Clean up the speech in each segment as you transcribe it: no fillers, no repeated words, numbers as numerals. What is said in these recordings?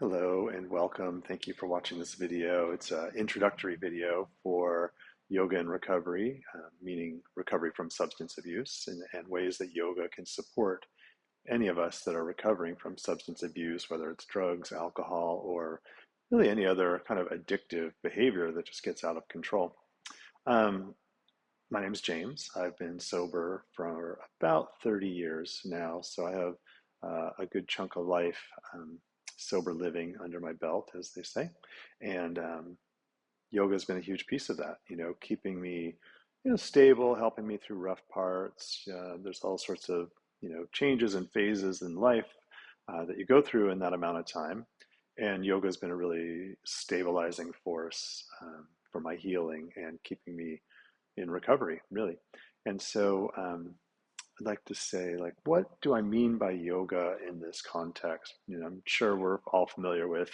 Hello and welcome. Thank you for watching this video. It's an introductory video for yoga and recovery, meaning recovery from substance abuse and ways that yoga can support any of us that are recovering from substance abuse, whether it's drugs, alcohol, or really any other kind of addictive behavior that just gets out of control. Um, my name is James. I've been sober for about 30 years now, so I have a good chunk of life sober living under my belt, as they say. And yoga has been a huge piece of that, keeping me, stable, helping me through rough parts. There's all sorts of, changes and phases in life that you go through in that amount of time. And yoga has been a really stabilizing force for my healing and keeping me in recovery, really. And so I'd like to say, like, what do I mean by yoga in this context? I'm sure we're all familiar with,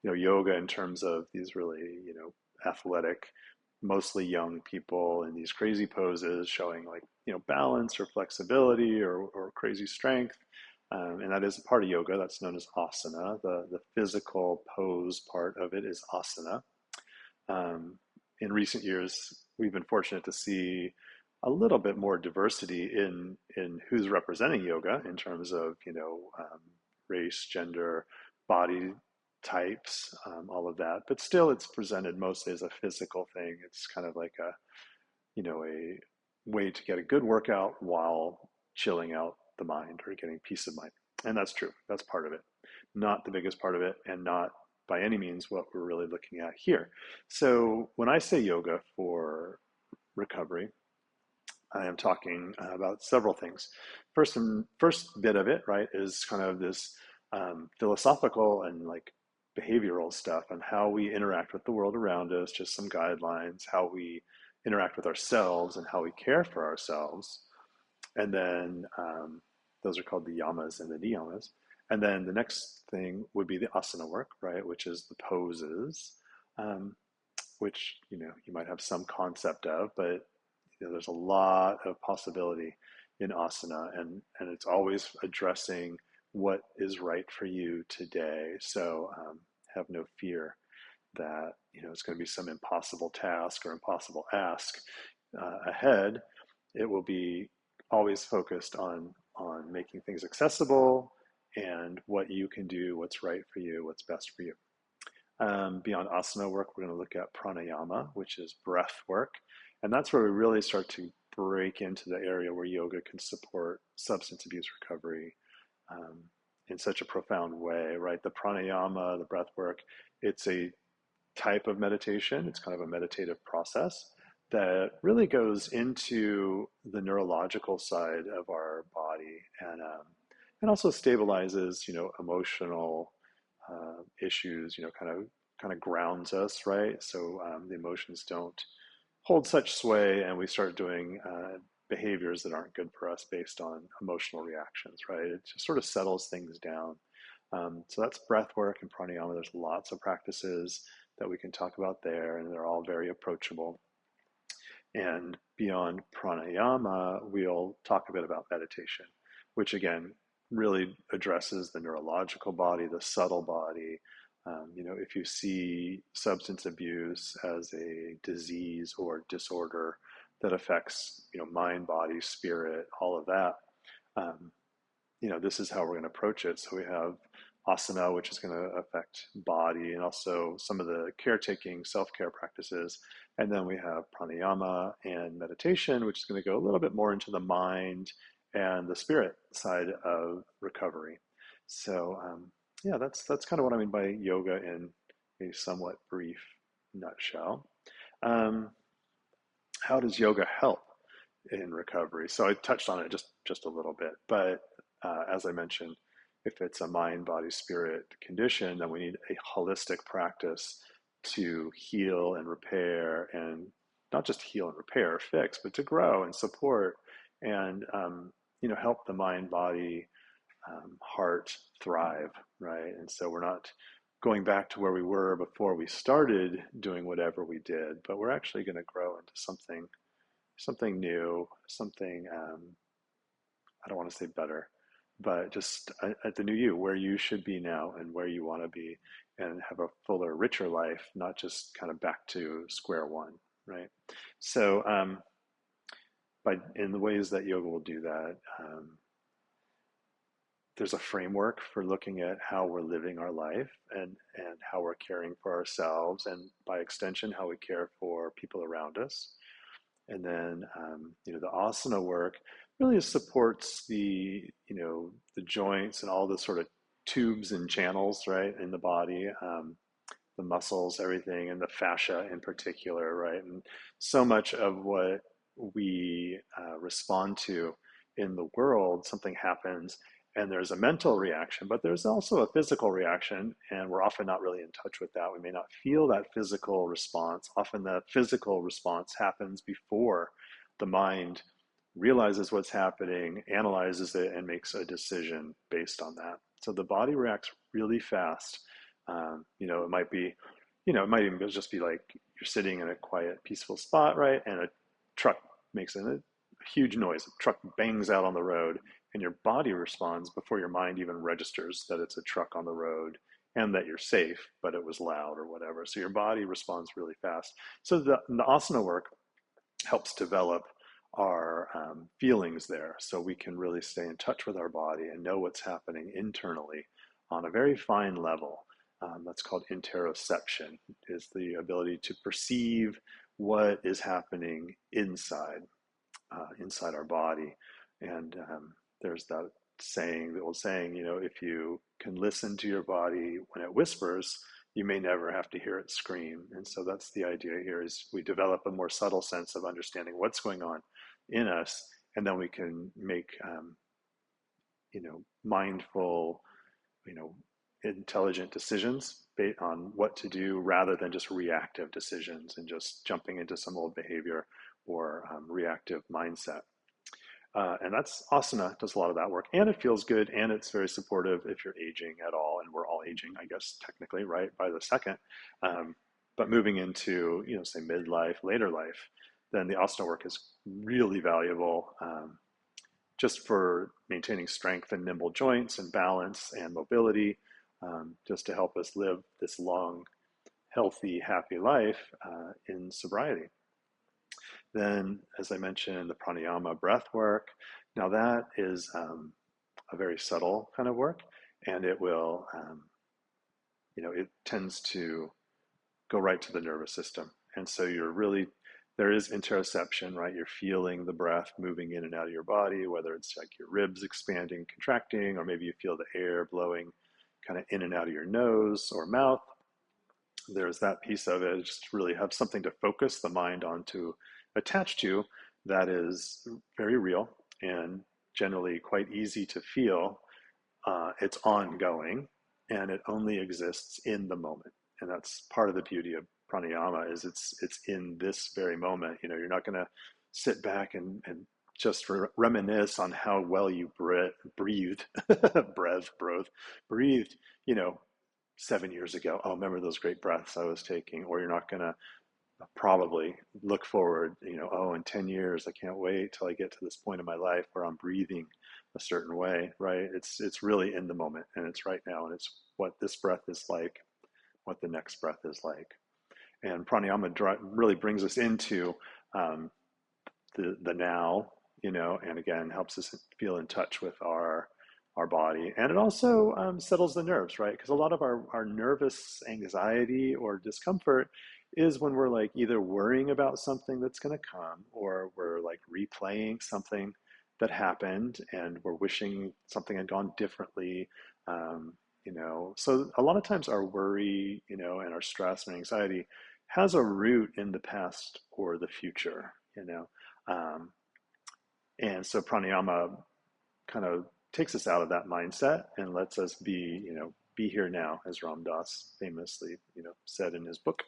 yoga in terms of these really, athletic, mostly young people in these crazy poses showing like, balance or flexibility or crazy strength. And that is a part of yoga that's known as asana. The physical pose part of it is asana. Um, in recent years, we've been fortunate to see a little bit more diversity in who's representing yoga in terms of race, gender, body types, all of that. But still, it's presented mostly as a physical thing. It's kind of like a way to get a good workout while chilling out the mind or getting peace of mind. And that's true. That's part of it. Not the biggest part of it, and not by any means what we're really looking at here. So when I say yoga for recovery, I am talking about several things. First bit of it, right, is kind of this philosophical and like behavioral stuff on how we interact with the world around us, just some guidelines, how we interact with ourselves and how we care for ourselves. And then those are called the yamas and the niyamas. And then the next thing would be the asana work, right, which is the poses, um, which you might have some concept of, but there's a lot of possibility in asana, and it's always addressing what is right for you today. So have no fear that it's going to be some impossible task or impossible ask ahead. It will be always focused on making things accessible and what you can do, what's right for you, what's best for you. Beyond asana work, we're going to look at pranayama, which is breath work. And that's where we really start to break into the area where yoga can support substance abuse recovery in such a profound way, right? The pranayama, the breath work, it's a type of meditation. It's kind of a meditative process that really goes into the neurological side of our body and also stabilizes, emotional issues, kind of grounds us, right? So the emotions don't hold such sway, and we start doing behaviors that aren't good for us based on emotional reactions, right? It just sort of settles things down. So that's breath work and pranayama. There's lots of practices that we can talk about there, and they're all very approachable. And beyond pranayama, we'll talk a bit about meditation, which again really addresses the neurological body, the subtle body. If you see substance abuse as a disease or disorder that affects, mind, body, spirit, all of that, um, this is how we're going to approach it. So we have asana, which is going to affect body, and also some of the caretaking, self-care practices. And then we have pranayama and meditation, which is going to go a little bit more into the mind and the spirit side of recovery. So yeah, that's kind of what I mean by yoga in a somewhat brief nutshell. Um, how does yoga help in recovery? So I touched on it just a little bit, but as I mentioned, if it's a mind, body, spirit condition, then we need a holistic practice to heal and repair, and not just heal and repair or fix, but to grow and support and help the mind, body, heart thrive, right? And so we're not going back to where we were before we started doing whatever we did, but we're actually going to grow into something new, something I don't want to say better, but just at the new you, where you should be now and where you want to be, and have a fuller, richer life, not just kind of back to square one, right? So, in the ways that yoga will do that, there's a framework for looking at how we're living our life and how we're caring for ourselves, and by extension, how we care for people around us. And then, the asana work really supports the joints and all the sort of tubes and channels, right, in the body, the muscles, everything, and the fascia in particular, right? And so much of what we respond to in the world, something happens and there's a mental reaction, but there's also a physical reaction, and we're often not really in touch with that. We may not feel that physical response. Often the physical response happens before the mind realizes what's happening, analyzes it, and makes a decision based on that. So the body reacts really fast. It might be, it might even just be like you're sitting in a quiet, peaceful spot, right? And a truck makes a huge noise. A truck bangs out on the road, and your body responds before your mind even registers that it's a truck on the road and that you're safe, but it was loud or whatever. So your body responds really fast. So the asana work helps develop our feelings there, so we can really stay in touch with our body and know what's happening internally on a very fine level. That's called interoception, is the ability to perceive what is happening inside our body. And there's that saying, the old saying, if you can listen to your body when it whispers, you may never have to hear it scream. And so that's the idea here, is we develop a more subtle sense of understanding what's going on in us, and then we can make, mindful, intelligent decisions based on what to do, rather than just reactive decisions and just jumping into some old behavior or reactive mindset. And that's asana does a lot of that work, and it feels good, and it's very supportive if you're aging at all, and we're all aging, I guess, technically, right, by the second. But moving into, say midlife, later life, then the asana work is really valuable, just for maintaining strength and nimble joints and balance and mobility, just to help us live this long, healthy, happy life in sobriety. Then, as I mentioned, the pranayama breath work. Now that is a very subtle kind of work, and it will, it tends to go right to the nervous system. And so there is interoception, right? You're feeling the breath moving in and out of your body, whether it's like your ribs expanding, contracting, or maybe you feel the air blowing kind of in and out of your nose or mouth. There's that piece of it. Just really have something to focus the mind on, to attach to, that is very real and generally quite easy to feel. It's ongoing, and it only exists in the moment. And that's part of the beauty of pranayama, is it's in this very moment. You're not going to sit back and just reminisce on how well you breathed, breathed, 7 years ago. Oh, remember those great breaths I was taking? Or you're not going to probably look forward, oh, in 10 years, I can't wait till I get to this point in my life where I'm breathing a certain way, right? It's really in the moment, and it's right now, and it's what this breath is like, what the next breath is like. And pranayama really brings us into the now, and again, helps us feel in touch with our body. And it also settles the nerves, right? Because a lot of our nervous anxiety or discomfort is when we're like either worrying about something that's going to come, or we're like replaying something that happened and we're wishing something had gone differently. So a lot of times our worry, and our stress and anxiety has a root in the past or the future, and so pranayama kind of takes us out of that mindset and lets us be here now, as Ram Dass famously, said in his book,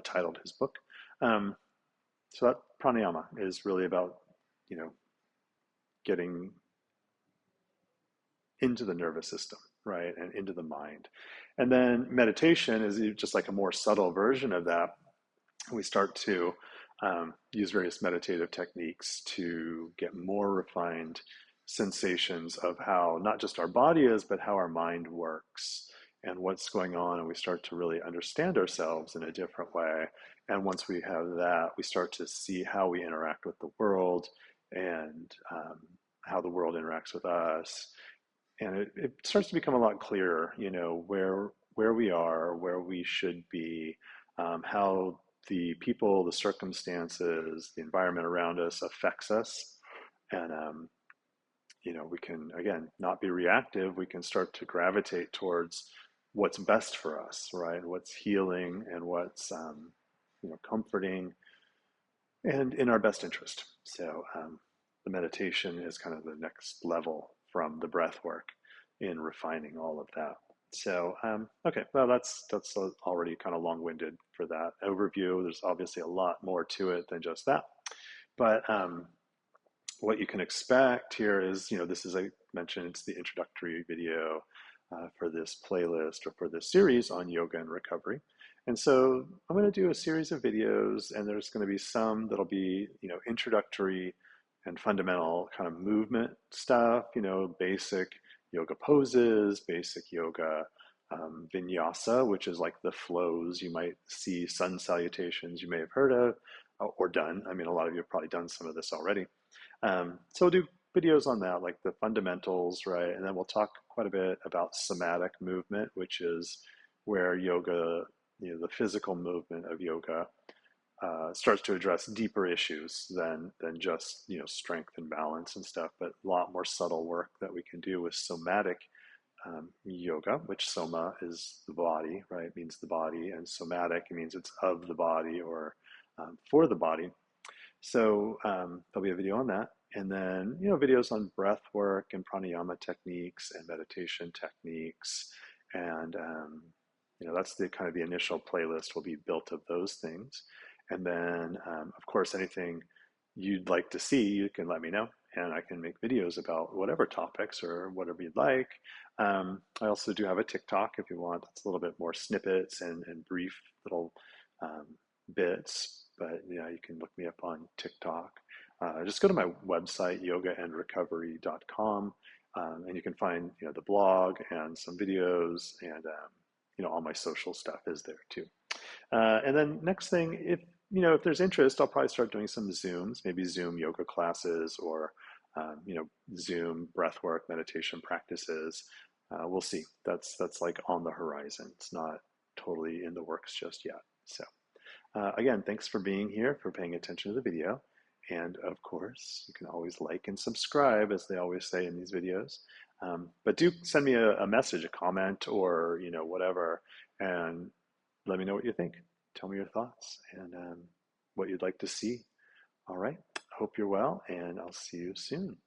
titled his book. So that pranayama is really about, getting into the nervous system, right, and into the mind. And then meditation is just like a more subtle version of that. We start to use various meditative techniques to get more refined sensations of how not just our body is, but how our mind works and what's going on. And we start to really understand ourselves in a different way. And once we have that, we start to see how we interact with the world and how the world interacts with us. And it starts to become a lot clearer, where we are, where we should be, how the people, the circumstances, the environment around us affects us. And we can, again, not be reactive. We can start to gravitate towards what's best for us, right? What's healing and what's comforting and in our best interest. So the meditation is kind of the next level from the breath work in refining all of that. So okay, well, that's already kind of long-winded for that overview. There's obviously a lot more to it than just that, but what you can expect here is, this is, I mentioned, it's the introductory video for this playlist or for this series on yoga and recovery. And so I'm going to do a series of videos, and there's going to be some that'll be, introductory and fundamental kind of movement stuff, basic yoga poses, basic yoga vinyasa, which is like the flows you might see, sun salutations you may have heard of or done. I mean, a lot of you have probably done some of this already. So we'll do videos on that, like the fundamentals, right? And then we'll talk quite a bit about somatic movement, which is where yoga, the physical movement of yoga starts to address deeper issues than just, strength and balance and stuff, but a lot more subtle work that we can do with somatic yoga, which soma is the body, right? It means the body, and somatic, it means it's of the body or for the body. So there'll be a video on that. And then, videos on breath work and pranayama techniques and meditation techniques. And, that's the kind of the initial playlist will be built of those things. And then, of course, anything you'd like to see, you can let me know. And I can make videos about whatever topics or whatever you'd like. I also do have a TikTok if you want. It's a little bit more snippets and brief little bits. But yeah, you can look me up on TikTok. Just go to my website, yogaandrecovery.com, and you can find the blog and some videos, and all my social stuff is there too. And then next thing, if there's interest, I'll probably start doing some Zooms, maybe Zoom yoga classes or Zoom breathwork meditation practices. We'll see. That's like on the horizon. It's not totally in the works just yet. So. Again, thanks for being here, for paying attention to the video. And of course, you can always like and subscribe, as they always say in these videos. But do send me a message, a comment, or whatever, and let me know what you think. Tell me your thoughts and what you'd like to see. All right. Hope you're well, and I'll see you soon.